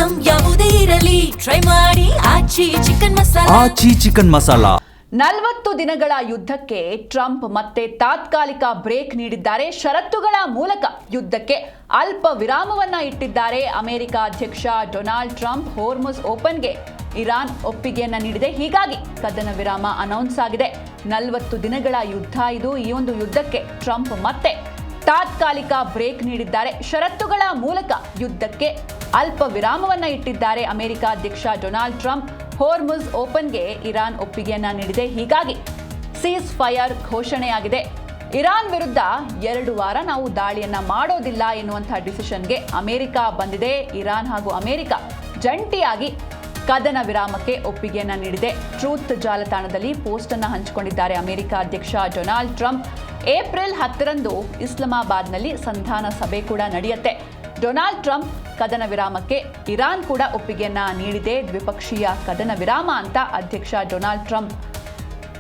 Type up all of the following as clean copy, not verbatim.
Item ಯಾವುದೇ ಇರಲಿ try ಮಾಡಿ ಆಚಿ ಚಿಕನ್ ಮಸಾಲಾ. 40 ದಿನಗಳ ಯುದ್ಧಕ್ಕೆ ಟ್ರಂಪ್ ಮತ್ತೆ ತಾತ್ಕಾಲಿಕ ಬ್ರೇಕ್ ನೀಡಿದ್ದಾರೆ. ಷರತ್ತುಗಳ ಮೂಲಕ ಯುದ್ಧಕ್ಕೆ ಅಲ್ಪ ವಿರಾಮವನ್ನ ಇಟ್ಟಿದ್ದಾರೆ ಅಮೆರಿಕ ಅಧ್ಯಕ್ಷ ಡೊನಾಲ್ಡ್ ಟ್ರಂಪ್. ಹೋರ್ಮುಜ್ ಓಪನ್ಗೆ ಇರಾನ್ ಒಪ್ಪಿಗೆಯನ್ನ ನೀಡಿದೆ. ಹೀಗಾಗಿ ಕದನ ವಿರಾಮ ಅನೌನ್ಸ್ ಆಗಿದೆ. 40 ದಿನಗಳ ಯುದ್ಧ ಇದು. ಈ ಒಂದು ಯುದ್ಧಕ್ಕೆ ಟ್ರಂಪ್ ಮತ್ತೆ ತಾತ್ಕಾಲಿಕ ಬ್ರೇಕ್ ನೀಡಿದ್ದಾರೆ. ಷರತ್ತುಗಳ ಮೂಲಕ ಯುದ್ಧಕ್ಕೆ ಅಲ್ಪ ವಿರಾಮವನ್ನ ಇಟ್ಟಿದ್ದಾರೆ ಅಮೆರಿಕ ಅಧ್ಯಕ್ಷ ಡೊನಾಲ್ಡ್ ಟ್ರಂಪ್. ಹೋರ್ಮುಜ್ ಓಪನ್ಗೆ ಇರಾನ್ ಒಪ್ಪಿಗೆಯನ್ನ ನೀಡಿದೆ. ಹೀಗಾಗಿ ಸೀಸ್ ಫೈರ್ ಘೋಷಣೆಯಾಗಿದೆ. ಇರಾನ್ ವಿರುದ್ಧ 2 ವಾರ ನಾವು ದಾಳಿಯನ್ನ ಮಾಡೋದಿಲ್ಲ ಎನ್ನುವಂತಹ ಡಿಸಿಷನ್ಗೆ ಅಮೆರಿಕ ಬಂದಿದೆ. ಇರಾನ್ ಹಾಗೂ ಅಮೆರಿಕ ಜಂಟಿಯಾಗಿ ಕದನ ವಿರಾಮಕ್ಕೆ ಒಪ್ಪಿಗೆಯನ್ನ ನೀಡಿದೆ. ಟ್ರೂತ್ ಜಾಲತಾಣದಲ್ಲಿ ಪೋಸ್ಟ್ ಅನ್ನು ಹಂಚಿಕೊಂಡಿದ್ದಾರೆ ಅಮೆರಿಕ ಅಧ್ಯಕ್ಷ ಡೊನಾಲ್ಡ್ ಟ್ರಂಪ್. ಏಪ್ರಿಲ್ 10ರಂದು ಇಸ್ಲಾಮಾಬಾದ್ನಲ್ಲಿ ಸಂಧಾನ ಸಭೆ ಕೂಡ ನಡೆಯುತ್ತೆ. ಡೊನಾಲ್ಡ್ ಟ್ರಂಪ್ ಕದನ ವಿರಾಮಕ್ಕೆ ಇರಾನ್ ಕೂಡ ಒಪ್ಪಿಗೆಯನ್ನ ನೀಡಿದೆ. ದ್ವಿಪಕ್ಷೀಯ ಕದನ ವಿರಾಮ ಅಂತ ಅಧ್ಯಕ್ಷ ಡೊನಾಲ್ಡ್ ಟ್ರಂಪ್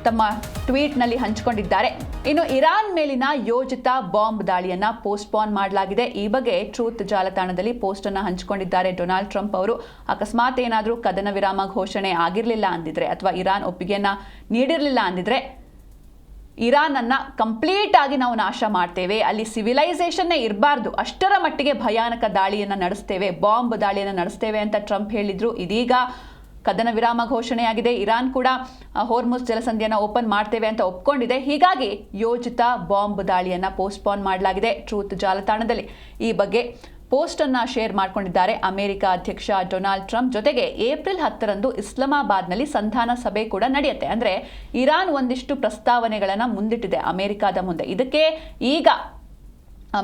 ತಮ್ಮ ಟ್ವೀಟ್ನಲ್ಲಿ ಹಂಚಿಕೊಂಡಿದ್ದಾರೆ. ಇನ್ನು ಇರಾನ್ ಮೇಲಿನ ಯೋಜಿತ ಬಾಂಬ್ ದಾಳಿಯನ್ನ ಪೋಸ್ಟ್ಪೋನ್ ಮಾಡಲಾಗಿದೆ. ಈ ಬಗ್ಗೆ ಟ್ರೂತ್ ಜಾಲತಾಣದಲ್ಲಿ ಪೋಸ್ಟ್ ಅನ್ನು ಹಂಚಿಕೊಂಡಿದ್ದಾರೆ ಡೊನಾಲ್ಡ್ ಟ್ರಂಪ್ ಅವರು. ಅಕಸ್ಮಾತ್ ಏನಾದರೂ ಕದನ ವಿರಾಮ ಘೋಷಣೆ ಆಗಿರಲಿಲ್ಲ ಅಂದಿದ್ರೆ ಅಥವಾ ಇರಾನ್ ಒಪ್ಪಿಗೆಯನ್ನ ನೀಡಿರಲಿಲ್ಲ ಅಂದಿದ್ರೆ ಇರಾನ್ ಅನ್ನ ಕಂಪ್ಲೀಟ್ ಆಗಿ ನಾವು ನಾಶ ಮಾಡ್ತೇವೆ, ಅಲ್ಲಿ ಸಿವಿಲೈಸೇಷನ್ನೇ ಇರಬಾರ್ದು, ಅಷ್ಟರ ಮಟ್ಟಿಗೆ ಭಯಾನಕ ದಾಳಿಯನ್ನು ನಡೆಸ್ತೇವೆ, ಬಾಂಬ್ ದಾಳಿಯನ್ನು ನಡೆಸ್ತೇವೆ ಅಂತ ಟ್ರಂಪ್ ಹೇಳಿದ್ರು. ಇದೀಗ ಕದನ ವಿರಾಮ ಘೋಷಣೆಯಾಗಿದೆ. ಇರಾನ್ ಕೂಡ ಹೋರ್ಮುಜ್ ಜಲಸಂಧಿಯನ್ನು ಓಪನ್ ಮಾಡ್ತೇವೆ ಅಂತ ಒಪ್ಕೊಂಡಿದೆ. ಹೀಗಾಗಿ ಯೋಜಿತ ಬಾಂಬ್ ದಾಳಿಯನ್ನು ಪೋಸ್ಟ್ಪೋನ್ ಮಾಡಲಾಗಿದೆ. ಟ್ರೂತ್ ಜಾಲತಾಣದಲ್ಲಿ ಈ ಬಗ್ಗೆ ಪೋಸ್ಟ್ ಅನ್ನ ಶೇರ್ ಮಾಡಿಕೊಂಡಿದ್ದಾರೆ ಅಮೆರಿಕ ಅಧ್ಯಕ್ಷ ಡೊನಾಲ್ಡ್ ಟ್ರಂಪ್. ಜೊತೆಗೆ ಏಪ್ರಿಲ್ 10ರಂದು ಇಸ್ಲಾಮಾಬಾದ್ನಲ್ಲಿ ಸಂಧಾನ ಸಭೆ ಕೂಡ ನಡೆಯುತ್ತೆ. ಅಂದ್ರೆ ಇರಾನ್ ಒಂದಿಷ್ಟು ಪ್ರಸ್ತಾವನೆಗಳನ್ನ ಮುಂದಿಟ್ಟಿದೆ ಅಮೆರಿಕದ ಮುಂದೆ. ಇದಕ್ಕೆ ಈಗ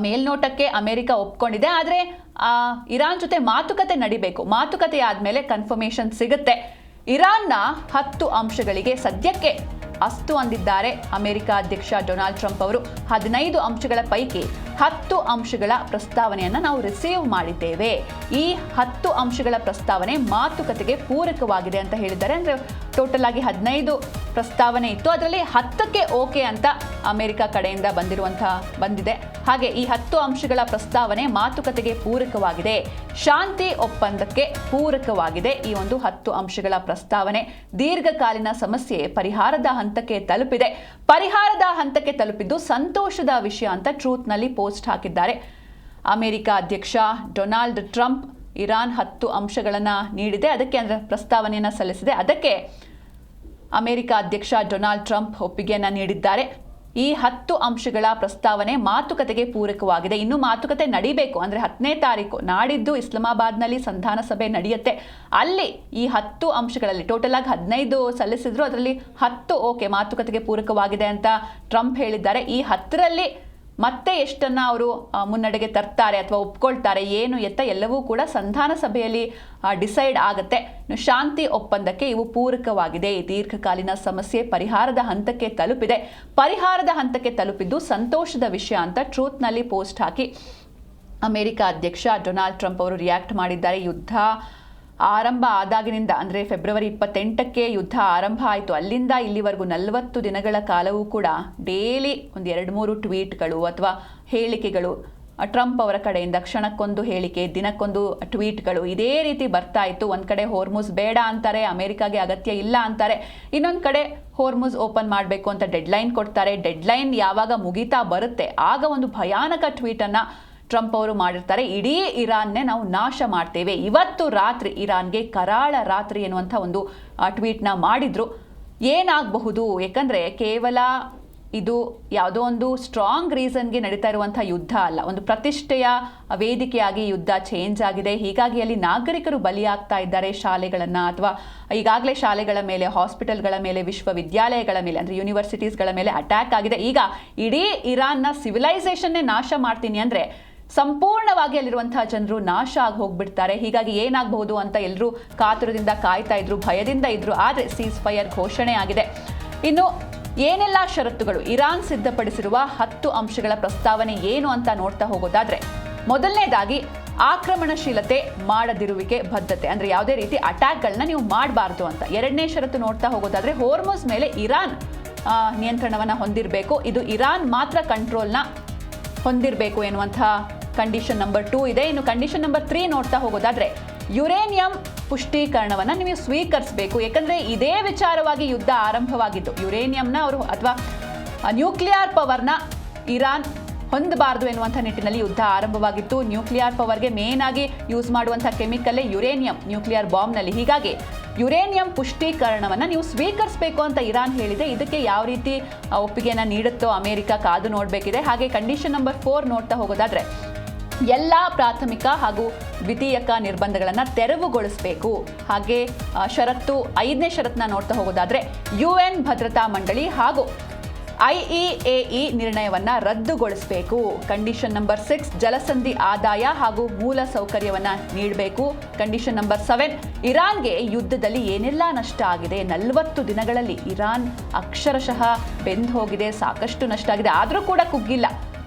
ಮೇಲ್ನೋಟಕ್ಕೆ ಅಮೆರಿಕ ಒಪ್ಕೊಂಡಿದೆ. ಆದರೆ ಇರಾನ್ ಜೊತೆ ಮಾತುಕತೆ ನಡಿಬೇಕು. ಮಾತುಕತೆ ಆದ್ಮೇಲೆ ಕನ್ಫರ್ಮೇಷನ್ ಸಿಗುತ್ತೆ. ಇರಾನ್ನ 10 ಅಂಶಗಳಿಗೆ ಸದ್ಯಕ್ಕೆ ಅಸ್ತು ಅಂದಿದ್ದಾರೆ ಅಮೆರಿಕ ಅಧ್ಯಕ್ಷ ಡೊನಾಲ್ಡ್ ಟ್ರಂಪ್ ಅವರು. 15 ಅಂಶಗಳ ಪೈಕಿ 10 ಅಂಶಗಳ ಪ್ರಸ್ತಾವನೆಯನ್ನು ನಾವು ರಿಸೀವ್ ಮಾಡಿದ್ದೇವೆ. ಈ 10 ಅಂಶಗಳ ಪ್ರಸ್ತಾವನೆ ಮಾತುಕತೆಗೆ ಪೂರಕವಾಗಿದೆ ಅಂತ ಹೇಳಿದ್ದಾರೆ. ಅಂದರೆ ಟೋಟಲ್ ಆಗಿ 15 ಪ್ರಸ್ತಾವನೆ ಇತ್ತು, ಅದರಲ್ಲಿ 10ಕ್ಕೆ ಓಕೆ ಅಂತ ಅಮೆರಿಕ ಕಡೆಯಿಂದ ಬಂದಿದೆ. ಹಾಗೆ ಈ 10 ಅಂಶಗಳ ಪ್ರಸ್ತಾವನೆ ಮಾತುಕತೆಗೆ ಪೂರಕವಾಗಿದೆ, ಶಾಂತಿ ಒಪ್ಪಂದಕ್ಕೆ ಪೂರಕವಾಗಿದೆ. ಈ ಒಂದು 10 ಅಂಶಗಳ ಪ್ರಸ್ತಾವನೆ ದೀರ್ಘಕಾಲೀನ ಸಮಸ್ಯೆ ಪರಿಹಾರದ ಹಂತಕ್ಕೆ ತಲುಪಿದೆ. ಪರಿಹಾರದ ಹಂತಕ್ಕೆ ತಲುಪಿದ್ದು ಸಂತೋಷದ ವಿಷಯ ಅಂತ ಟ್ರೂತ್ನಲ್ಲಿ ಪೋಸ್ಟ್ ಹಾಕಿದ್ದಾರೆ ಅಮೆರಿಕ ಅಧ್ಯಕ್ಷ ಡೊನಾಲ್ಡ್ ಟ್ರಂಪ್. ಇರಾನ್ 10 ಅಂಶಗಳನ್ನು ನೀಡಿದೆ, ಅದಕ್ಕೆ ಅಂದರೆ ಪ್ರಸ್ತಾವನೆಯನ್ನು ಸಲ್ಲಿಸಿದೆ. ಅದಕ್ಕೆ ಅಮೆರಿಕ ಅಧ್ಯಕ್ಷ ಡೊನಾಲ್ಡ್ ಟ್ರಂಪ್ ಒಪ್ಪಿಗೆಯನ್ನು ನೀಡಿದ್ದಾರೆ. ಈ 10 ಅಂಶಗಳ ಪ್ರಸ್ತಾವನೆ ಮಾತುಕತೆಗೆ ಪೂರಕವಾಗಿದೆ. ಇನ್ನು ಮಾತುಕತೆ ನಡೀಬೇಕು. ಅಂದರೆ 10ನೇ ತಾರೀಕು ನಾಡಿದ್ದು ಇಸ್ಲಾಮಾಬಾದ್ನಲ್ಲಿ ಸಂಧಾನ ಸಭೆ ನಡೆಯುತ್ತೆ. ಅಲ್ಲಿ ಈ 10 ಅಂಶಗಳಲ್ಲಿ ಟೋಟಲ್ ಆಗಿ 15 ಸಲ್ಲಿಸಿದ್ರು, ಅದರಲ್ಲಿ 10 ಓಕೆ ಮಾತುಕತೆಗೆ ಪೂರಕವಾಗಿದೆ ಅಂತ ಟ್ರಂಪ್ ಹೇಳಿದ್ದಾರೆ. ಈ 10ರಲ್ಲಿ ಮತ್ತೆ ಎಷ್ಟನ್ನ ಅವರು ಮುನ್ನಡೆಗೆ ತರ್ತಾರೆ ಅಥವಾ ಒಪ್ಕೊಳ್ತಾರೆ ಏನು ಎತ್ತ ಎಲ್ಲವೂ ಕೂಡ ಸಂಧಾನ ಸಭೆಯಲ್ಲಿ ಡಿಸೈಡ್ ಆಗುತ್ತೆ. ಶಾಂತಿ ಒಪ್ಪಂದಕ್ಕೆ ಇವು ಪೂರಕವಾಗಿದೆ. ದೀರ್ಘಕಾಲೀನ ಸಮಸ್ಯೆ ಪರಿಹಾರದ ಹಂತಕ್ಕೆ ತಲುಪಿದೆ. ಪರಿಹಾರದ ಹಂತಕ್ಕೆ ತಲುಪಿದ್ದು ಸಂತೋಷದ ವಿಷಯ ಅಂತ ಟ್ರೂತ್ನಲ್ಲಿ ಪೋಸ್ಟ್ ಹಾಕಿ ಅಮೆರಿಕ ಅಧ್ಯಕ್ಷ ಡೊನಾಲ್ಡ್ ಟ್ರಂಪ್ ಅವರು ರಿಯಾಕ್ಟ್ ಮಾಡಿದ್ದಾರೆ. ಯುದ್ಧ ಆರಂಭ ಆದಾಗಿನಿಂದ ಅಂದರೆ ಫೆಬ್ರವರಿ 28ಕ್ಕೆ ಯುದ್ಧ ಆರಂಭ ಆಯಿತು. ಅಲ್ಲಿಂದ ಇಲ್ಲಿವರೆಗೂ 40 ದಿನಗಳ ಕಾಲವೂ ಕೂಡ ಡೈಲಿ ಒಂದು 2-3 ಟ್ವೀಟ್ಗಳು ಅಥವಾ ಹೇಳಿಕೆಗಳು ಟ್ರಂಪ್ ಅವರ ಕಡೆಯಿಂದ, ಕ್ಷಣಕ್ಕೊಂದು ಹೇಳಿಕೆ, ದಿನಕ್ಕೊಂದು ಟ್ವೀಟ್ಗಳು ಇದೇ ರೀತಿ ಬರ್ತಾ ಇತ್ತು. ಒಂದು ಕಡೆ ಹೋರ್ಮುಜ್ ಬೇಡ ಅಂತಾರೆ, ಅಮೆರಿಕಾಗೆ ಅಗತ್ಯ ಇಲ್ಲ ಅಂತಾರೆ. ಇನ್ನೊಂದು ಕಡೆ ಹೋರ್ಮುಜ್ ಓಪನ್ ಮಾಡಬೇಕು ಅಂತ ಡೆಡ್ಲೈನ್ ಕೊಡ್ತಾರೆ. ಡೆಡ್ಲೈನ್ ಯಾವಾಗ ಮುಗಿತಾ ಬರುತ್ತೆ ಆಗ ಒಂದು ಭಯಾನಕ ಟ್ವೀಟನ್ನು ಟ್ರಂಪ್ ಅವರು ಮಾಡಿರ್ತಾರೆ. ಇಡೀ ಇರಾನ್ನೇ ನಾವು ನಾಶ ಮಾಡ್ತೇವೆ, ಇವತ್ತು ರಾತ್ರಿ ಇರಾನ್ಗೆ ಕರಾಳ ರಾತ್ರಿ ಎನ್ನುವಂಥ ಒಂದು ಟ್ವೀಟ್ನ ಮಾಡಿದ್ರು. ಏನಾಗಬಹುದು, ಯಾಕಂದರೆ ಕೇವಲ ಇದು ಯಾವುದೋ ಒಂದು ಸ್ಟ್ರಾಂಗ್ ರೀಸನ್ಗೆ ನಡೀತಾ ಇರುವಂಥ ಯುದ್ಧ ಅಲ್ಲ, ಒಂದು ಪ್ರತಿಷ್ಠೆಯ ವೇದಿಕೆಯಾಗಿ ಯುದ್ಧ ಚೇಂಜ್ ಆಗಿದೆ. ಹೀಗಾಗಿ ಅಲ್ಲಿ ನಾಗರಿಕರು ಬಲಿಯಾಗ್ತಾ ಇದ್ದಾರೆ. ಶಾಲೆಗಳನ್ನು ಅಥವಾ ಈಗಾಗಲೇ ಶಾಲೆಗಳ ಮೇಲೆ, ಹಾಸ್ಪಿಟಲ್ಗಳ ಮೇಲೆ, ವಿಶ್ವವಿದ್ಯಾಲಯಗಳ ಮೇಲೆ ಅಂದರೆ ಯೂನಿವರ್ಸಿಟೀಸ್ಗಳ ಮೇಲೆ ಅಟ್ಯಾಕ್ ಆಗಿದೆ. ಈಗ ಇಡೀ ಇರಾನ್ನ ಸಿವಿಲೈಸೇಷನ್ನೇ ನಾಶ ಮಾಡ್ತೀನಿ ಅಂದರೆ ಸಂಪೂರ್ಣವಾಗಿ ಅಲ್ಲಿರುವಂತಹ ಜನರು ನಾಶ ಆಗಿ ಹೋಗ್ಬಿಡ್ತಾರೆ. ಹೀಗಾಗಿ ಏನಾಗಬಹುದು ಅಂತ ಎಲ್ಲರೂ ಕಾತುರದಿಂದ ಕಾಯ್ತಾ ಇದ್ರು, ಭಯದಿಂದ ಇದ್ರು. ಆದರೆ ಸೀಸ್ ಫೈರ್ ಘೋಷಣೆ ಆಗಿದೆ. ಇನ್ನು ಏನೆಲ್ಲ ಷರತ್ತುಗಳು, ಇರಾನ್ ಸಿದ್ಧಪಡಿಸಿರುವ 10 ಅಂಶಗಳ ಪ್ರಸ್ತಾವನೆ ಏನು ಅಂತ ನೋಡ್ತಾ ಹೋಗೋದಾದ್ರೆ, ಮೊದಲನೇದಾಗಿ ಆಕ್ರಮಣಶೀಲತೆ ಮಾಡದಿರುವಿಕೆ ಬದ್ಧತೆ, ಅಂದರೆ ಯಾವುದೇ ರೀತಿ ಅಟ್ಯಾಕ್ಗಳನ್ನ ನೀವು ಮಾಡಬಾರ್ದು ಅಂತ. ಎರಡನೇ ಷರತ್ತು ನೋಡ್ತಾ ಹೋಗೋದಾದ್ರೆ ಹೋರ್ಮುಜ್ ಮೇಲೆ ಇರಾನ್ ನಿಯಂತ್ರಣವನ್ನು ಹೊಂದಿರಬೇಕು, ಇದು ಇರಾನ್ ಮಾತ್ರ ಕಂಟ್ರೋಲ್ನ ಹೊಂದಿರಬೇಕು ಎನ್ನುವಂಥ ಕಂಡೀಷನ್ ನಂಬರ್ 2 ಇದೆ. ಇನ್ನು ಕಂಡೀಷನ್ ನಂಬರ್ 3 ನೋಡ್ತಾ ಹೋಗೋದಾದ್ರೆ ಯುರೇನಿಯಂ ಪುಷ್ಟೀಕರಣವನ್ನು ನೀವು ಸ್ವೀಕರಿಸಬೇಕು. ಯಾಕಂದರೆ ಇದೇ ವಿಚಾರವಾಗಿ ಯುದ್ಧ ಆರಂಭವಾಗಿದ್ದು. ಯುರೇನಿಯಂನ ಅವರು ಅಥವಾ ನ್ಯೂಕ್ಲಿಯರ್ ಪವರ್ನ ಇರಾನ್ ಹೊಂದಬಾರದು ಎನ್ನುವಂಥ ನಿಟ್ಟಿನಲ್ಲಿ ಯುದ್ಧ ಆರಂಭವಾಗಿತ್ತು. ನ್ಯೂಕ್ಲಿಯರ್ ಪವರ್ಗೆ ಮೇನ್ ಆಗಿ ಯೂಸ್ ಮಾಡುವಂಥ ಕೆಮಿಕಲ್ಲೇ ಯುರೇನಿಯಂ, ನ್ಯೂಕ್ಲಿಯರ್ ಬಾಂಬ್ನಲ್ಲಿ. ಹೀಗಾಗಿ ಯುರೇನಿಯಂ ಪುಷ್ಟೀಕರಣವನ್ನು ನೀವು ಸ್ವೀಕರಿಸಬೇಕು ಅಂತ ಇರಾನ್ ಹೇಳಿದೆ. ಇದಕ್ಕೆ ಯಾವ ರೀತಿ ಒಪ್ಪಿಗೆಯನ್ನು ನೀಡುತ್ತೋ ಅಮೆರಿಕ ಕಾದು ನೋಡಬೇಕಿದೆ. ಹಾಗೆ ಕಂಡೀಷನ್ ನಂಬರ್ 4 ನೋಡ್ತಾ ಹೋಗೋದಾದ್ರೆ, ಎಲ್ಲ ಪ್ರಾಥಮಿಕ ಹಾಗೂ ದ್ವಿತೀಯಕ ನಿರ್ಬಂಧಗಳನ್ನು ತೆರವುಗೊಳಿಸಬೇಕು. ಹಾಗೆ ಷರತ್ತು 5ನೇ ಷರತ್ತನ್ನ ನೋಡ್ತಾ ಹೋಗೋದಾದ್ರೆ, UN ಭದ್ರತಾ ಮಂಡಳಿ ಹಾಗೂ IEAE ನಿರ್ಣಯವನ್ನು ರದ್ದುಗೊಳಿಸಬೇಕು. ಕಂಡೀಷನ್ ನಂಬರ್ 6, ಜಲಸಂಧಿ ಆದಾಯ ಹಾಗೂ ಮೂಲ ಸೌಕರ್ಯವನ್ನು ನೀಡಬೇಕು. ಕಂಡೀಷನ್ ನಂಬರ್ 7, ಇರಾನ್ಗೆ ಯುದ್ಧದಲ್ಲಿ ಏನೆಲ್ಲ ನಷ್ಟ ಆಗಿದೆ. 40 ದಿನಗಳಲ್ಲಿ ಇರಾನ್ ಅಕ್ಷರಶಃ ಬೆಂದು ಹೋಗಿದೆ, ಸಾಕಷ್ಟು ನಷ್ಟ ಆಗಿದೆ, ಆದರೂ ಕೂಡ ಕುಗ್ಗಿಲ್ಲ,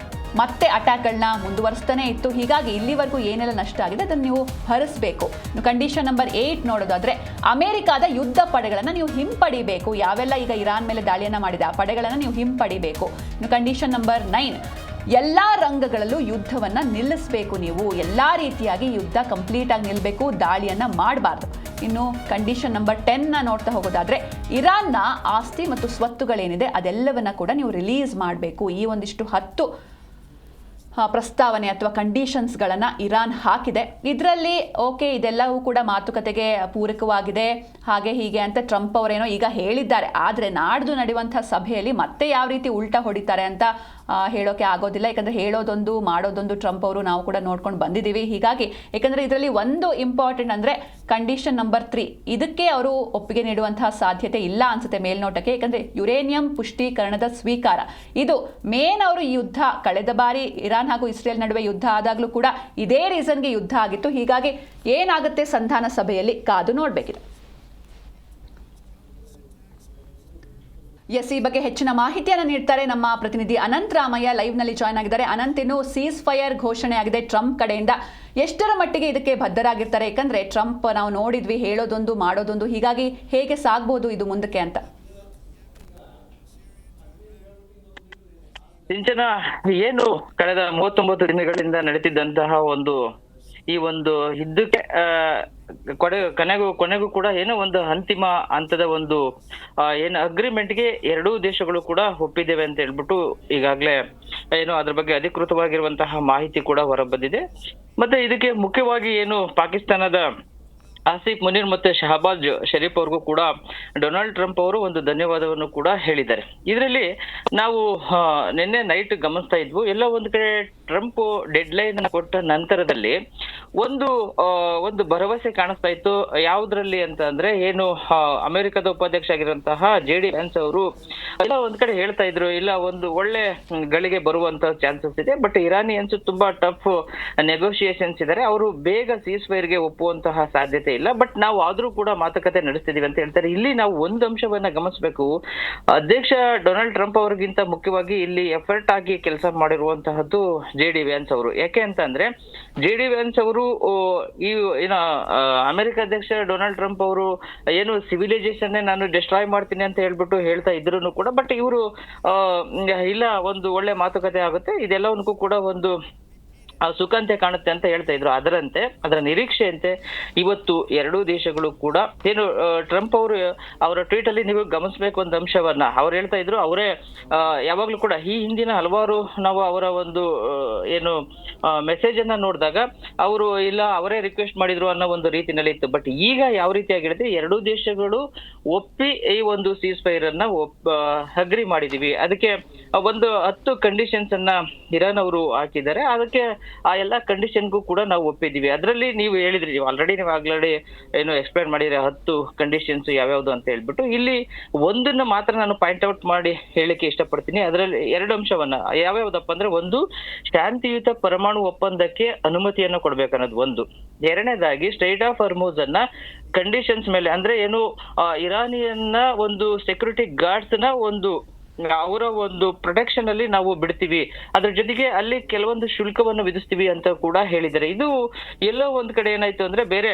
ಮತ್ತೆ ಅಟ್ಯಾಕ್ಗಳನ್ನ ಮುಂದುವರಿಸ್ತಾನೆ ಇತ್ತು. ಹೀಗಾಗಿ ಇಲ್ಲಿವರೆಗೂ ಏನೆಲ್ಲ ನಷ್ಟ ಆಗಿದೆ ಅದನ್ನು ನೀವು ಭರಿಸಬೇಕು. ಕಂಡೀಷನ್ ನಂಬರ್ 8 ನೋಡೋದಾದ್ರೆ, ಅಮೆರಿಕಾದ ಯುದ್ಧ ಪಡೆಗಳನ್ನು ನೀವು ಹಿಂಪಡಿಬೇಕು. ಯಾವೆಲ್ಲ ಈಗ ಇರಾನ್ ಮೇಲೆ ದಾಳಿಯನ್ನು ಮಾಡಿದೆ ಆ ಪಡೆಗಳನ್ನು ನೀವು ಹಿಂಪಡಿಬೇಕು. ಕಂಡೀಷನ್ ನಂಬರ್ 9, ಎಲ್ಲ ರಂಗಗಳಲ್ಲೂ ಯುದ್ಧವನ್ನು ನಿಲ್ಲಿಸಬೇಕು. ನೀವು ಎಲ್ಲ ರೀತಿಯಾಗಿ ಯುದ್ಧ ಕಂಪ್ಲೀಟ್ ಆಗಿ ನಿಲ್ಲಬೇಕು, ದಾಳಿಯನ್ನು ಮಾಡಬಾರ್ದು. ಇನ್ನು ಕಂಡೀಷನ್ ನಂಬರ್ 10ನ ನೋಡ್ತಾ ಹೋಗೋದಾದ್ರೆ, ಇರಾನ್ನ ಆಸ್ತಿ ಮತ್ತು ಸ್ವತ್ತುಗಳೇನಿದೆ ಅದೆಲ್ಲವನ್ನ ಕೂಡ ನೀವು ರಿಲೀಸ್ ಮಾಡಬೇಕು. ಈ ಒಂದಿಷ್ಟು 10 ಪ್ರಸ್ತಾವನೆ ಅಥವಾ ಕಂಡೀಷನ್ಸ್ಗಳನ್ನು ಇರಾನ್ ಹಾಕಿದೆ. ಇದರಲ್ಲಿ ಓಕೆ, ಇದೆಲ್ಲವೂ ಕೂಡ ಮಾತುಕತೆಗೆ ಪೂರಕವಾಗಿದೆ ಹಾಗೆ ಹೀಗೆ ಅಂತ ಟ್ರಂಪ್ ಅವರೇನೋ ಈಗ ಹೇಳಿದ್ದಾರೆ. ಆದರೆ ನಾಡ್ದು ನಡೆಯುವಂಥ ಸಭೆಯಲ್ಲಿ ಮತ್ತೆ ಯಾವ ರೀತಿ ಉಲ್ಟಾ ಹೊಡಿತಾರೆ ಅಂತ ಹೇಳೋಕೆ ಆಗೋದಿಲ್ಲ. ಯಾಕಂದರೆ ಹೇಳೋದೊಂದು ಮಾಡೋದೊಂದು ಟ್ರಂಪ್ ಅವರು ನಾವು ಕೂಡ ನೋಡ್ಕೊಂಡು ಬಂದಿದ್ದೀವಿ. ಹೀಗಾಗಿ ಯಾಕಂದರೆ ಇದರಲ್ಲಿ ಒಂದು ಇಂಪಾರ್ಟೆಂಟ್ ಅಂದರೆ ಕಂಡೀಷನ್ ನಂಬರ್ 3, ಇದಕ್ಕೆ ಅವರು ಒಪ್ಪಿಗೆ ನೀಡುವಂತಹ ಸಾಧ್ಯತೆ ಇಲ್ಲ ಅನ್ಸುತ್ತೆ ಮೇಲ್ನೋಟಕ್ಕೆ. ಯಾಕಂದರೆ ಯುರೇನಿಯಂ ಪುಷ್ಟೀಕರಣದ ಸ್ವೀಕಾರ ಇದು ಮೇನ್. ಅವರು ಈ ಯುದ್ಧ ಕಳೆದ ಬಾರಿ ಇರಾನ್ ಹಾಗೂ ಇಸ್ರೇಲ್ ನಡುವೆ ಯುದ್ಧ ಆದಾಗಲೂ ಕೂಡ ಇದೇ ರೀಸನ್ಗೆ ಯುದ್ಧ ಆಗಿತ್ತು. ಹೀಗಾಗಿ ಏನಾಗುತ್ತೆ ಸಂಧಾನ ಸಭೆಯಲ್ಲಿ ಕಾದು ನೋಡಬೇಕಿದೆ. ಈ ಬಗ್ಗೆ ಹೆಚ್ಚಿನ ಮಾಹಿತಿಯನ್ನು ನೀಡ್ತಾರೆ ನಮ್ಮ ಪ್ರತಿನಿಧಿ ಅನಂತ್ ರಾಮಯ್ಯ, ಲೈವ್ನಲ್ಲಿ ಜಾಯ್ನ್ ಆಗಿದ್ದಾರೆ. ಅನಂತ್, ಇನ್ನು ಸೀಸ್ ಫೈರ್ ಘೋಷಣೆ ಆಗಿದೆ ಟ್ರಂಪ್ ಕಡೆಯಿಂದ, ಎಷ್ಟರ ಮಟ್ಟಿಗೆ ಇದಕ್ಕೆ ಬದ್ಧರಾಗಿರ್ತಾರೆ? ಯಾಕಂದ್ರೆ ಟ್ರಂಪ್ ನಾವು ನೋಡಿದ್ವಿ ಹೇಳೋದೊಂದು ಮಾಡೋದೊಂದು, ಹೀಗಾಗಿ ಹೇಗೆ ಸಾಗಬಹುದು ಇದು ಮುಂದಕ್ಕೆ ಅಂತ? ಸಿಂಚನ, ಏನು ಕಳೆದ 39 ದಿನಗಳಿಂದ ನಡೀತಿದ್ದಂತಹ ಈ ಒಂದು ಯುದ್ಧಕ್ಕೆ ಕೊನೆಗೂ ಕೂಡ ಏನೋ ಒಂದು ಅಂತಿಮ ಹಂತದ ಏನು ಅಗ್ರಿಮೆಂಟ್ಗೆ ಎರಡೂ ದೇಶಗಳು ಕೂಡ ಒಪ್ಪಿದ್ದೇವೆ ಅಂತ ಹೇಳ್ಬಿಟ್ಟು ಈಗಾಗಲೇ ಏನು ಅದ್ರ ಬಗ್ಗೆ ಅಧಿಕೃತವಾಗಿರುವಂತಹ ಮಾಹಿತಿ ಕೂಡ ಹೊರಬಂದಿದೆ. ಮತ್ತೆ ಇದಕ್ಕೆ ಮುಖ್ಯವಾಗಿ ಏನು ಪಾಕಿಸ್ತಾನದ ಆಸಿಫ್ ಮುನೀರ್ ಮತ್ತೆ ಶಹಬಾಜ್ ಶರೀಫ್ ಅವ್ರಿಗೂ ಕೂಡ ಡೊನಾಲ್ಡ್ ಟ್ರಂಪ್ ಅವರು ಒಂದು ಧನ್ಯವಾದವನ್ನು ಕೂಡ ಹೇಳಿದ್ದಾರೆ. ಇದರಲ್ಲಿ ನಾವು ನಿನ್ನೆ ನೈಟ್ ಗಮನಿಸ್ತಾ ಇದ್ವು, ಎಲ್ಲ ಒಂದು ಕಡೆ ಟ್ರಂಪ್ ಡೆಡ್ ಲೈನ್ ಕೊಟ್ಟ ನಂತರದಲ್ಲಿ ಒಂದು ಭರವಸೆ ಕಾಣಿಸ್ತಾ ಇತ್ತು. ಯಾವುದ್ರಲ್ಲಿ ಅಂತ ಅಂದ್ರೆ, ಏನು ಅಮೆರಿಕದ ಉಪಾಧ್ಯಕ್ಷ ಆಗಿರುವಂತಹ JD ವ್ಯಾನ್ಸ್ ಅವರು ಎಲ್ಲ ಒಂದ್ ಕಡೆ ಹೇಳ್ತಾ ಇದ್ರು, ಇಲ್ಲ ಒಂದು ಒಳ್ಳೆ ಗಳಿಗೆ ಬರುವಂತ ಚಾನ್ಸಸ್ ಇದೆ, ಬಟ್ ಇರಾನಿಯನ್ಸ್ ತುಂಬಾ ಟಫ್ ನೆಗೋಷಿಯೇಷನ್ಸ್ ಇದ್ದಾರೆ, ಅವರು ಬೇಗ ಸೀಸ್ ಫೈರ್ಗೆ ಒಪ್ಪುವಂತಹ ಸಾಧ್ಯತೆ ಇಲ್ಲ, ಬಟ್ ನಾವು ಆದ್ರೂ ಕೂಡ ಮಾತುಕತೆ ನಡೆಸ್ತಿದೀವಿ ಅಂತ ಹೇಳ್ತಾರೆ. ಇಲ್ಲಿ ನಾವು ಒಂದು ಅಂಶವನ್ನ ಗಮನಿಸಬೇಕು, ಅಧ್ಯಕ್ಷ ಡೊನಾಲ್ಡ್ ಟ್ರಂಪ್ ಅವರಿಗಿಂತ ಮುಖ್ಯವಾಗಿ ಇಲ್ಲಿ ಎಫರ್ಟ್ ಆಗಿ ಕೆಲಸ ಮಾಡಿರುವಂತಹದ್ದು JD ವ್ಯಾನ್ಸ್ ಅವರು. ಯಾಕೆ ಅಂತ ಅಂದ್ರೆ, JD ವ್ಯಾನ್ಸ್ ಅವರು ಈ ಅಮೆರಿಕ ಅಧ್ಯಕ್ಷ ಡೊನಾಲ್ಡ್ ಟ್ರಂಪ್ ಅವರು ಏನು ಸಿವಿಲೈಸೇಷನ್ ನಾನು ಡಿಸ್ಟ್ರಾಯ್ ಮಾಡ್ತೀನಿ ಅಂತ ಹೇಳ್ಬಿಟ್ಟು ಹೇಳ್ತಾ ಇದ್ರು ಕೂಡ, ಬಟ್ ಇವರು ಇಲ್ಲ ಒಂದು ಒಳ್ಳೆ ಮಾತುಕತೆ ಆಗುತ್ತೆ, ಇದೆಲ್ಲವನ್ನೂ ಕೂಡ ಒಂದು ಸುಖಾಂತ್ಯ ಕಾಣುತ್ತೆ ಅಂತ ಹೇಳ್ತಾ ಇದ್ರು. ಅದರ ನಿರೀಕ್ಷೆಯಂತೆ ಇವತ್ತು ಎರಡೂ ದೇಶಗಳು ಕೂಡ ಏನು ಟ್ರಂಪ್ ಅವರು ಅವರ ಟ್ವೀಟ್ ಅಲ್ಲಿ ನೀವು ಗಮನಿಸಬೇಕು ಒಂದು ಅಂಶವನ್ನ ಅವ್ರು ಹೇಳ್ತಾ ಇದ್ರು, ಅವರೇ ಯಾವಾಗ್ಲೂ ಕೂಡ ಈ ಹಿಂದಿನ ಹಲವಾರು ನಾವು ಅವರ ಒಂದು ಏನು ಮೆಸೇಜ್ ಅನ್ನ ನೋಡಿದಾಗ ಅವರು ಇಲ್ಲ ಅವರೇ ರಿಕ್ವೆಸ್ಟ್ ಮಾಡಿದ್ರು ಅನ್ನೋ ಒಂದು ರೀತಿನಲ್ಲಿ ಇತ್ತು. ಬಟ್ ಈಗ ಯಾವ ರೀತಿಯಾಗಿರುತ್ತೆ, ಎರಡೂ ದೇಶಗಳು ಒಪ್ಪಿ ಈ ಒಂದು ಸೀಸ್ ಫೈರ್ ಅನ್ನ ಅಗ್ರಿ ಮಾಡಿದೀವಿ. ಅದಕ್ಕೆ ಒಂದು 10 ಕಂಡೀಷನ್ಸ್ ಅನ್ನ ಇರಾನ್ ಅವರು ಹಾಕಿದ್ದಾರೆ. ಅದಕ್ಕೆ ಆ ಎಲ್ಲಾ ಕಂಡೀಷನ್ಗೂ ಕೂಡ ನಾವು ಒಪ್ಪಿದೀವಿ. ಅದರಲ್ಲಿ ನೀವು ಹೇಳಿದ್ರಿ, ನೀವು ಆಗ್ಲೇ ಏನು ಎಕ್ಸ್ಪ್ಲೈನ್ ಮಾಡಿದ್ರೆ 10 ಕಂಡೀಷನ್ಸ್ ಯಾವ್ಯಾವ್ದು ಅಂತ ಹೇಳ್ಬಿಟ್ಟು, ಇಲ್ಲಿ ಒಂದನ್ನ ಮಾತ್ರ ನಾನು ಪಾಯಿಂಟ್ ಔಟ್ ಮಾಡಿ ಹೇಳಿಕ್ಕೆ ಇಷ್ಟಪಡ್ತೀನಿ. ಅದರಲ್ಲಿ 2 ಅಂಶವನ್ನ ಯಾವ್ಯಾವ್ದಪ್ಪ ಅಂದ್ರೆ, ಒಂದು ಶಾಂತಿಯುತ ಪರಮಾಣು ಒಪ್ಪಂದಕ್ಕೆ ಅನುಮತಿಯನ್ನು ಕೊಡ್ಬೇಕನ್ನೋದು ಒಂದು. ಎರಡನೇದಾಗಿ ಸ್ಟ್ರೈಟ್ ಆಫ್ ಹಾರ್ಮುಜ್ ಅನ್ನ ಕಂಡೀಷನ್ಸ್ ಮೇಲೆ, ಅಂದ್ರೆ ಏನು ಇರಾನಿಯನ್ನ ಒಂದು ಸೆಕ್ಯೂರಿಟಿ ಗಾರ್ಡ್ಸ್ ನ ಅವರ ಒಂದು ಪ್ರೊಟೆಕ್ಷನ್ ಅಲ್ಲಿ ನಾವು ಬಿಡ್ತೀವಿ, ಅದ್ರ ಜೊತೆಗೆ ಅಲ್ಲಿ ಕೆಲವೊಂದು ಶುಲ್ಕವನ್ನು ವಿಧಿಸ್ತೀವಿ ಅಂತ ಕೂಡ ಹೇಳಿದ್ದಾರೆ. ಇದು ಎಲ್ಲೋ ಒಂದ್ ಕಡೆ ಏನಾಯ್ತು ಅಂದ್ರೆ, ಬೇರೆ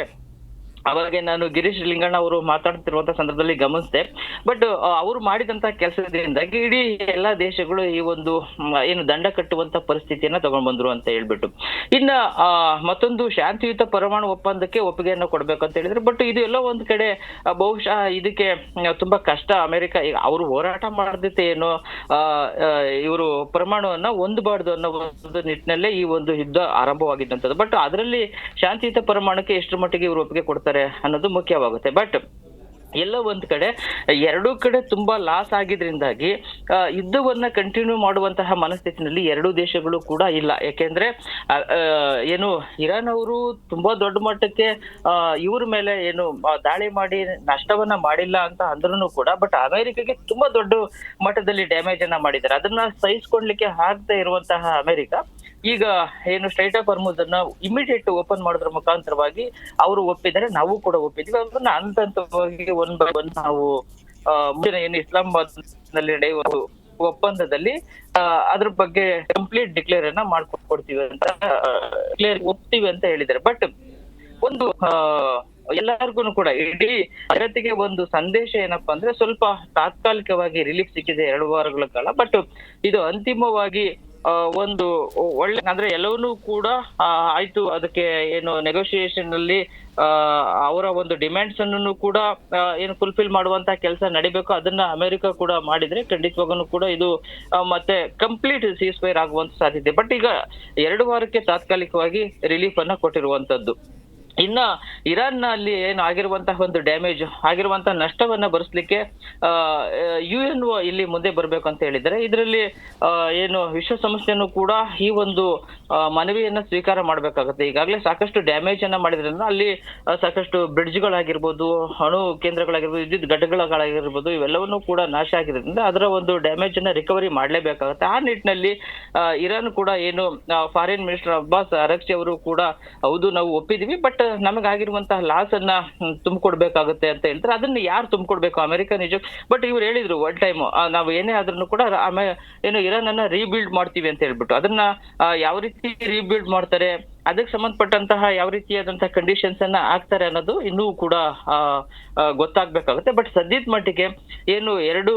ಅವಾಗೆ ನಾನು ಗಿರೀಶ್ ಲಿಂಗಣ್ಣ ಅವರು ಮಾತಾಡ್ತಿರುವಂತ ಸಂದರ್ಭದಲ್ಲಿ ಗಮನಿಸಿದೆ. ಬಟ್ ಅವರು ಮಾಡಿದಂತ ಕೆಲಸದಿಂದಾಗಿ ಇಡೀ ಎಲ್ಲಾ ದೇಶಗಳು ಈ ಒಂದು ಏನು ದಂಡ ಕಟ್ಟುವಂತ ಪರಿಸ್ಥಿತಿಯನ್ನ ತಗೊಂಡ್ ಬಂದ್ರು ಅಂತ ಹೇಳ್ಬಿಟ್ಟು. ಇನ್ನ ಮತ್ತೊಂದು ಶಾಂತಿಯುತ ಪರಮಾಣು ಒಪ್ಪಂದಕ್ಕೆ ಒಪ್ಪಿಗೆಯನ್ನು ಕೊಡ್ಬೇಕು ಅಂತ ಹೇಳಿದ್ರು. ಬಟ್ ಇದು ಎಲ್ಲೋ ಒಂದ್ ಕಡೆ ಬಹುಶಃ ಇದಕ್ಕೆ ತುಂಬಾ ಕಷ್ಟ. ಅಮೆರಿಕ ಅವರು ಹೋರಾಟ ಮಾಡದಿತ್ತೆ ಏನೋ ಇವರು ಪರಮಾಣುವನ್ನ ಹೊಂದಬಾರ್ದು ಅನ್ನೋ ಒಂದು ನಿಟ್ಟಿನಲ್ಲೇ ಈ ಒಂದು ಯುದ್ಧ ಆರಂಭವಾಗಿದ್ದಂಥದ್ದು. ಬಟ್ ಅದರಲ್ಲಿ ಶಾಂತಿಯುತ ಪರಮಾಣುಕ್ಕೆ ಎಷ್ಟರ ಮಟ್ಟಿಗೆ ಇವರು ಒಪ್ಪಿಗೆ ಕೊಡ್ತಾರೆ ಅನ್ನೋದು ಮುಖ್ಯವಾಗುತ್ತೆ. ಬಟ್ ಎಲ್ಲ ಒಂದ್ ಕಡೆ ಎರಡೂ ಕಡೆ ತುಂಬಾ ಲಾಸ್ ಆಗಿದ್ರಿಂದಾಗಿ ಯುದ್ಧವನ್ನ ಕಂಟಿನ್ಯೂ ಮಾಡುವಂತಹ ಮನಸ್ಥಿತಿನಲ್ಲಿ ಎರಡೂ ದೇಶಗಳು ಕೂಡ ಇಲ್ಲ. ಯಾಕೆಂದ್ರೆ ಏನು ಇರಾನ್ ಅವರು ತುಂಬಾ ದೊಡ್ಡ ಮಟ್ಟಕ್ಕೆ ಇವ್ರ ಮೇಲೆ ಏನು ದಾಳಿ ಮಾಡಿ ನಷ್ಟವನ್ನ ಮಾಡಿಲ್ಲ ಅಂತ ಅಂದ್ರೂ ಕೂಡ, ಬಟ್ ಅಮೆರಿಕಗೆ ತುಂಬಾ ದೊಡ್ಡ ಮಟ್ಟದಲ್ಲಿ ಡ್ಯಾಮೇಜ್ ಅನ್ನ ಮಾಡಿದ್ದಾರೆ. ಅದನ್ನ ಸಹಿಸ್ಕೊಡ್ಲಿಕ್ಕೆ ಆಗ್ತಾ ಇರುವಂತಹ ಅಮೆರಿಕ ಈಗ ಏನು ಸ್ಟ್ರೈಟ್ ಆಫ್ ಹಾರ್ಮುಜ್ ಅನ್ನ ಇಮಿಡಿಯೇಟ್ ಓಪನ್ ಮಾಡೋದ್ರ ಮುಖಾಂತರವಾಗಿ ಅವರು ಒಪ್ಪಿದ್ದಾರೆ, ನಾವು ಕೂಡ ಒಪ್ಪಿದ್ವಿ. ಅದನ್ನ ಹಂತ ಹಂತವಾಗಿ ಒನ್ ಬೈ ಒನ್ ನಾವು ಮುಂದಿನ ಏನು ಇಸ್ಲಾಮಾಬಾದ್ ನಲ್ಲಿ ನಡೆಯುವ ಒಪ್ಪಂದದಲ್ಲಿ ಅದ್ರ ಬಗ್ಗೆ ಕಂಪ್ಲೀಟ್ ಡಿಕ್ಲೇರ್ ಅನ್ನ ಮಾಡ್ಕೊಡ್ತೀವಿ ಅಂತ ಒಪ್ತೀವಿ ಅಂತ ಹೇಳಿದ್ದಾರೆ. ಬಟ್ ಒಂದು ಎಲ್ಲರಿಗೂ ಕೂಡ ಇಡೀ ಜಗತ್ತಿಗೆ ಒಂದು ಸಂದೇಶ ಏನಪ್ಪಾ ಅಂದ್ರೆ ಸ್ವಲ್ಪ ತಾತ್ಕಾಲಿಕವಾಗಿ ರಿಲೀಫ್ ಸಿಕ್ಕಿದೆ 2 ವಾರಗಳ ಕಾಲ. ಬಟ್ ಇದು ಅಂತಿಮವಾಗಿ ಒಂದು ಒಳ್ಳೆ ಅಂದ್ರೆ ಎಲ್ಲವನ್ನೂ ಕೂಡ ಆಯ್ತು. ಅದಕ್ಕೆ ಏನು ನೆಗೋಷಿಯೇಷನ್ ಅಲ್ಲಿ ಅವರ ಒಂದು ಡಿಮ್ಯಾಂಡ್ಸ್ ಅನ್ನು ಕೂಡ ಏನು ಫುಲ್ಫಿಲ್ ಮಾಡುವಂತ ಕೆಲಸ ನಡಿಬೇಕು. ಅದನ್ನ ಅಮೆರಿಕ ಕೂಡ ಮಾಡಿದ್ರೆ ಖಂಡಿತವಾಗೂ ಕೂಡ ಇದು ಮತ್ತೆ ಕಂಪ್ಲೀಟ್ ಸೀಸ್ ಫೈರ್ ಆಗುವಂತ ಸಾಧ್ಯತೆ. ಬಟ್ ಈಗ 2 ವಾರಕ್ಕೆ ತಾತ್ಕಾಲಿಕವಾಗಿ ರಿಲೀಫ್ ಅನ್ನ ಕೊಟ್ಟಿರುವಂತದ್ದು. ಇನ್ನ ಇರಾನ್ ನಲ್ಲಿ ಏನು ಆಗಿರುವಂತಹ ಒಂದು ಡ್ಯಾಮೇಜ್ ಆಗಿರುವಂತಹ ನಷ್ಟವನ್ನ ಭರಿಸ್ಲಿಕ್ಕೆ UN ಇಲ್ಲಿ ಮುಂದೆ ಬರ್ಬೇಕು ಅಂತ ಹೇಳಿದ್ದಾರೆ. ಇದರಲ್ಲಿ ಏನು ವಿಶ್ವಸಂಸ್ಥೆಯನ್ನು ಕೂಡ ಈ ಒಂದು ಮನವಿಯನ್ನ ಸ್ವೀಕಾರ ಮಾಡ್ಬೇಕಾಗುತ್ತೆ. ಈಗಾಗಲೇ ಸಾಕಷ್ಟು ಡ್ಯಾಮೇಜ್ ಅನ್ನ ಮಾಡಿದ್ರಿಂದ ಅಲ್ಲಿ ಸಾಕಷ್ಟು ಬ್ರಿಡ್ಜ್ಗಳಾಗಿರ್ಬೋದು, ಅಣು ಕೇಂದ್ರಗಳಾಗಿರ್ಬೋದು, ವಿದ್ಯುತ್ ಘಟಕಗಳಾಗಿರ್ಬೋದು, ಇವೆಲ್ಲವನ್ನೂ ಕೂಡ ನಾಶ ಆಗಿರೋದ್ರಿಂದ ಅದರ ಒಂದು ಡ್ಯಾಮೇಜ್ ಅನ್ನ ರಿಕವರಿ ಮಾಡ್ಲೇಬೇಕಾಗುತ್ತೆ. ಆ ನಿಟ್ಟಿನಲ್ಲಿ ಇರಾನ್ ಕೂಡ ಏನು ಫಾರಿನ್ ಮಿನಿಸ್ಟರ್ ಅಬ್ಬಾಸ್ ಅರಕ್ಚಿ ಅವರು ಕೂಡ ಹೌದು ನಾವು ಒಪ್ಪಿದೀವಿ, ಬಟ್ ನಮಗಾಗಿರುವಂತಹ ಲಾಸ್ ಅನ್ನ ತುಂಬಿಕೊಡ್ಬೇಕಾಗುತ್ತೆ ಅಂತ ಹೇಳ್ತಾರೆ. ಅದನ್ನ ಯಾರು ತುಂಬಿಕೊಡ್ಬೇಕು? ಅಮೆರಿಕ ನಿಜ. ಬಟ್ ಇವ್ರು ಹೇಳಿದ್ರು ಒನ್ ಟೈಮ್ ನಾವು ಏನೇ ಆದ್ರೂ ಕೂಡ ಏನು ಇರಾನ್ ಅನ್ನ ರೀಬಿಲ್ಡ್ ಮಾಡ್ತೀವಿ ಅಂತ ಹೇಳ್ಬಿಟ್ಟು. ಅದನ್ನ ಯಾವ ರೀತಿ ರೀಬಿಲ್ಡ್ ಮಾಡ್ತಾರೆ, ಅದಕ್ಕೆ ಸಂಬಂಧಪಟ್ಟಂತಹ ಯಾವ ರೀತಿಯಾದಂತಹ ಕಂಡೀಷನ್ಸ್ ಅನ್ನ ಹಾಕ್ತಾರೆ ಅನ್ನೋದು ಇನ್ನೂ ಕೂಡ ಗೊತ್ತಾಗ್ಬೇಕಾಗುತ್ತೆ. ಬಟ್ ಸದ್ಯದ ಮಟ್ಟಿಗೆ ಏನು 2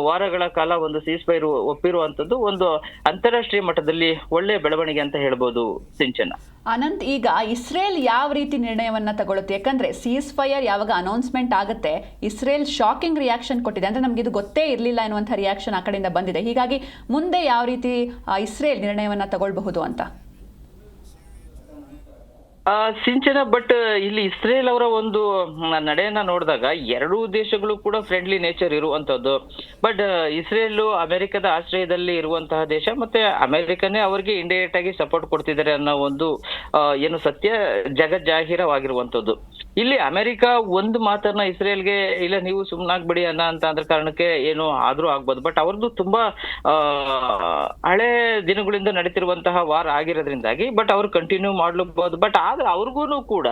ವಾರಗಳ ಕಾಲ ಒಂದು ಸೀಸ್ ಫೈರ್ ಒಪ್ಪಿರುವಂತದ್ದು ಒಂದು ಅಂತಾರಾಷ್ಟ್ರೀಯ ಮಟ್ಟದಲ್ಲಿ ಒಳ್ಳೆ ಬೆಳವಣಿಗೆ ಅಂತ ಹೇಳ್ಬೋದು. ಸಿಂಚನ. ಅನಂತ್, ಈಗ ಇಸ್ರೇಲ್ ಯಾವ ರೀತಿ ನಿರ್ಣಯವನ್ನ ತಗೊಳುತ್ತೆ? ಯಾಕಂದ್ರೆ ಸೀಸ್ ಫೈರ್ ಯಾವಾಗ ಅನೌನ್ಸ್ಮೆಂಟ್ ಆಗುತ್ತೆ, ಇಸ್ರೇಲ್ ಶಾಕಿಂಗ್ ರಿಯಾಕ್ಷನ್ ಕೊಟ್ಟಿದೆ. ಅಂದ್ರೆ ನಮ್ಗೆ ಇದು ಗೊತ್ತೇ ಇರಲಿಲ್ಲ ಎನ್ನುವಂಥ ರಿಯಾಕ್ಷನ್ ಆ ಕಡೆಯಿಂದ ಬಂದಿದೆ. ಹೀಗಾಗಿ ಮುಂದೆ ಯಾವ ರೀತಿ ಇಸ್ರೇಲ್ ನಿರ್ಣಯವನ್ನ ತಗೊಳ್ಬಹುದು ಅಂತ ಸಿಂಚನ. ಬಟ್ ಇಲ್ಲಿ ಇಸ್ರೇಲ್ ಅವರ ಒಂದು ನಡೆಯನ್ನ ನೋಡಿದಾಗ ಎರಡೂ ದೇಶಗಳು ಕೂಡ ಫ್ರೆಂಡ್ಲಿ ನೇಚರ್ ಇರುವಂತದ್ದು. ಬಟ್ ಇಸ್ರೇಲ್ ಅಮೆರಿಕದ ಆಶ್ರಯದಲ್ಲಿ ಇರುವಂತಹ ದೇಶ, ಮತ್ತೆ ಅಮೆರಿಕನೇ ಅವರಿಗೆ ಇಂಡೈರೆಕ್ಟ್ ಆಗಿ ಸಪೋರ್ಟ್ ಕೊಡ್ತಿದ್ದಾರೆ ಅನ್ನೋ ಒಂದು ಏನು ಸತ್ಯ ಜಗಜ್ಜಾಹೀರವಾಗಿರುವಂತದ್ದು. ಇಲ್ಲಿ ಅಮೆರಿಕ ಒಂದು ಮಾತನ್ನ ಇಸ್ರೇಲ್ಗೆ ಇಲ್ಲ ನೀವು ಸುಮ್ನಾಗ್ಬಿಡಿ ಅಂತ ಅಂದ್ರ ಕಾರಣಕ್ಕೆ ಏನು ಆದ್ರೂ ಆಗ್ಬೋದು. ಬಟ್ ಅವ್ರದ್ದು ತುಂಬಾ ಹಳೆ ದಿನಗಳಿಂದ ನಡೀತಿರುವಂತಹ ವಾರ್ ಆಗಿರೋದ್ರಿಂದಾಗಿ ಬಟ್ ಅವ್ರು ಕಂಟಿನ್ಯೂ ಮಾಡ್ಲಬಹುದು. ಬಟ್ ಆದ್ರೆ ಅವ್ರಿಗೂ ಕೂಡ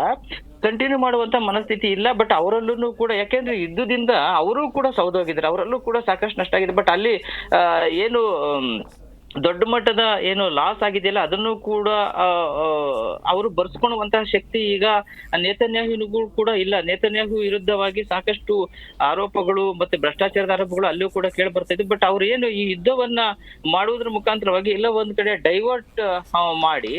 ಕಂಟಿನ್ಯೂ ಮಾಡುವಂತ ಮನಸ್ಥಿತಿ ಇಲ್ಲ. ಬಟ್ ಅವರಲ್ಲೂ ಕೂಡ ಯಾಕೆಂದ್ರೆ ಯುದ್ಧದಿಂದ ಅವರು ಕೂಡ ಸೌದೋಗಿದ್ದಾರೆ, ಅವರಲ್ಲೂ ಕೂಡ ಸಾಕಷ್ಟು ನಷ್ಟ ಆಗಿದೆ. ಬಟ್ ಅಲ್ಲಿ ಏನು ದೊಡ್ಡ ಮಟ್ಟದ ಏನು ಲಾಸ್ ಆಗಿದೆಯಲ್ಲ ಅದನ್ನು ಕೂಡ ಅವರು ಬರ್ಸ್ಕೊಳ್ಳುವಂತಹ ಶಕ್ತಿ ಈಗ ನೇತನ್ಯಾಹುವಿಗೂ ಕೂಡ ಇಲ್ಲ. ನೇತನ್ಯಾಹು ವಿರುದ್ಧವಾಗಿ ಸಾಕಷ್ಟು ಆರೋಪಗಳು ಮತ್ತೆ ಭ್ರಷ್ಟಾಚಾರದ ಆರೋಪಗಳು ಅಲ್ಲೂ ಕೂಡ ಕೇಳಿ ಬರ್ತಾ ಇದ್ವು. ಬಟ್ ಅವ್ರು ಏನು ಈ ಯುದ್ಧವನ್ನ ಮಾಡುವುದ್ರ ಮುಖಾಂತರವಾಗಿ ಎಲ್ಲ ಒಂದ್ ಕಡೆ ಡೈವರ್ಟ್ ಮಾಡಿ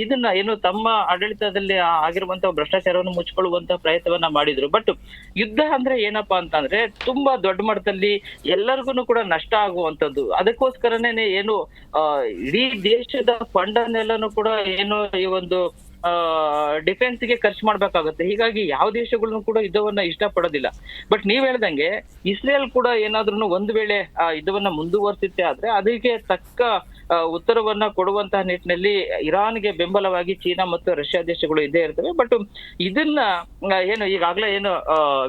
ಇದನ್ನ ಏನು ತಮ್ಮ ಆಡಳಿತದಲ್ಲಿ ಆಗಿರುವಂತಹ ಭ್ರಷ್ಟಾಚಾರವನ್ನು ಮುಚ್ಕೊಳ್ಳುವಂತ ಪ್ರಯತ್ನವನ್ನ ಮಾಡಿದ್ರು. ಬಟ್ ಯುದ್ಧ ಅಂದ್ರೆ ಏನಪ್ಪಾ ಅಂತಂದ್ರೆ ತುಂಬಾ ದೊಡ್ಡ ಮಟ್ಟದಲ್ಲಿ ಎಲ್ಲರಿಗೂ ಕೂಡ ನಷ್ಟ ಆಗುವಂತದ್ದು. ಅದಕ್ಕೋಸ್ಕರನೇ ಏನು ಇಡೀ ದೇಶದ ಫಂಡ್ ಅನ್ನೆಲ್ಲಾನು ಕೂಡ ಏನು ಈ ಒಂದು ಡಿಫೆನ್ಸ್ಗೆ ಖರ್ಚು ಮಾಡ್ಬೇಕಾಗುತ್ತೆ. ಹೀಗಾಗಿ ಯಾವ ದೇಶಗಳನ್ನು ಕೂಡ ಯುದ್ಧವನ್ನ ಇಷ್ಟ ಪಡೋದಿಲ್ಲ. ಬಟ್ ನೀವ್ ಹೇಳ್ದಂಗೆ ಇಸ್ರೇಲ್ ಕೂಡ ಏನಾದ್ರೂ ಒಂದು ವೇಳೆ ಯುದ್ಧವನ್ನ ಮುಂದುವರಿಸುತ್ತೆ ಆದ್ರೆ ಅದಕ್ಕೆ ತಕ್ಕ ಉತ್ತರವನ್ನ ಕೊಡುವಂತಹ ನಿಟ್ಟಿನಲ್ಲಿ ಇರಾನ್ಗೆ ಬೆಂಬಲವಾಗಿ ಚೀನಾ ಮತ್ತು ರಷ್ಯಾ ದೇಶಗಳು ಇದ್ದೇ ಇರ್ತವೆ. ಬಟ್ ಇದನ್ನ ಏನು ಈಗಾಗಲೇ ಏನು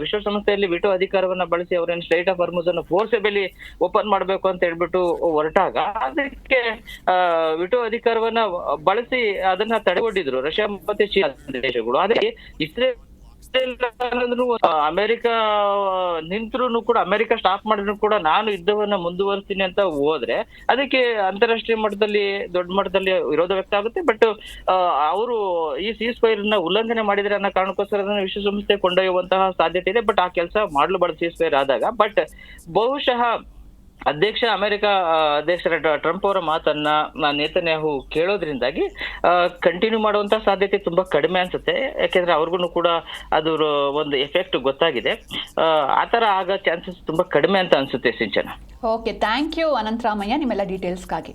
ವಿಶ್ವಸಂಸ್ಥೆಯಲ್ಲಿ ವಿಟೋ ಅಧಿಕಾರವನ್ನ ಬಳಸಿ ಅವರೇನು ಸ್ಟ್ರೈಟ್ ಆಫ್ ಹಾರ್ಮುಜ್ ಅನ್ನು ಫೋರ್ಸೆಬಲಿ ಓಪನ್ ಮಾಡ್ಬೇಕು ಅಂತ ಹೇಳ್ಬಿಟ್ಟು ಹೊರಟಾಗ ಅದಕ್ಕೆ ವಿಟೋ ಅಧಿಕಾರವನ್ನ ಬಳಸಿ ಅದನ್ನ ತಡೆಗಟ್ಟಿದ್ರು ರಷ್ಯಾ ಮತ್ತೆ ಚೀನಾ ದೇಶಗಳು. ಅದೇ ಇಸ್ರೇಲ್ ಅಮೆರಿಕ ನಿಂತ್ರು ಕೂಡ, ಅಮೆರಿಕ ಸ್ಟಾಪ್ ಮಾಡಿದ್ರು ಕೂಡ ನಾನು ಯುದ್ಧವನ್ನ ಮುಂದುವರಿಸ್ತೀನಿ ಅಂತ ಹೋದ್ರೆ ಅದಕ್ಕೆ ಅಂತಾರಾಷ್ಟ್ರೀಯ ಮಟ್ಟದಲ್ಲಿ ದೊಡ್ಡ ಮಟ್ಟದಲ್ಲಿ ವಿರೋಧ ವ್ಯಕ್ತ ಆಗುತ್ತೆ. ಬಟ್ ಅವರು ಈ ಸೀಸ್ ಫೈರ್ ನ ಉಲ್ಲಂಘನೆ ಮಾಡಿದ್ರೆ ಅನ್ನೋ ಕಾರಣಕ್ಕೋಸ್ಕರ ಅದನ್ನ ವಿಶ್ವಸಂಸ್ಥೆ ಕೊಂಡೊಯ್ಯುವಂತಹ ಸಾಧ್ಯತೆ ಇದೆ. ಬಟ್ ಆ ಕೆಲಸ ಮಾಡಲಬಾರ್ದು ಸೀಸ್ ಫೈರ್ ಆದಾಗ. ಬಟ್ ಬಹುಶಃ ಅಮೆರಿಕ ಅಧ್ಯಕ್ಷರ ಟ್ರಂಪ್ ಅವರ ಮಾತನ್ನ ನೇತನ್ಯಾಹು ಕೇಳೋದ್ರಿಂದಾಗಿ ಕಂಟಿನ್ಯೂ ಮಾಡುವಂತ ಸಾಧ್ಯತೆ ತುಂಬಾ ಕಡಿಮೆ ಅನ್ಸುತ್ತೆ. ಯಾಕೆಂದ್ರೆ ಅವ್ರಿಗೂ ಕೂಡ ಅದ್ರ ಒಂದು ಎಫೆಕ್ಟ್ ಗೊತ್ತಾಗಿದೆ. ಆತರ ಆಗೋ ಚಾನ್ಸಸ್ ತುಂಬಾ ಕಡಿಮೆ ಅಂತ ಅನ್ಸುತ್ತೆ ಸಿಂಚನ. ಓಕೆ, ಥ್ಯಾಂಕ್ ಯು ಅನಂತರಾಮಯ್ಯ ನಿಮ್ಮೆಲ್ಲ ಡೀಟೇಲ್ಸ್ಗಾಗಿ.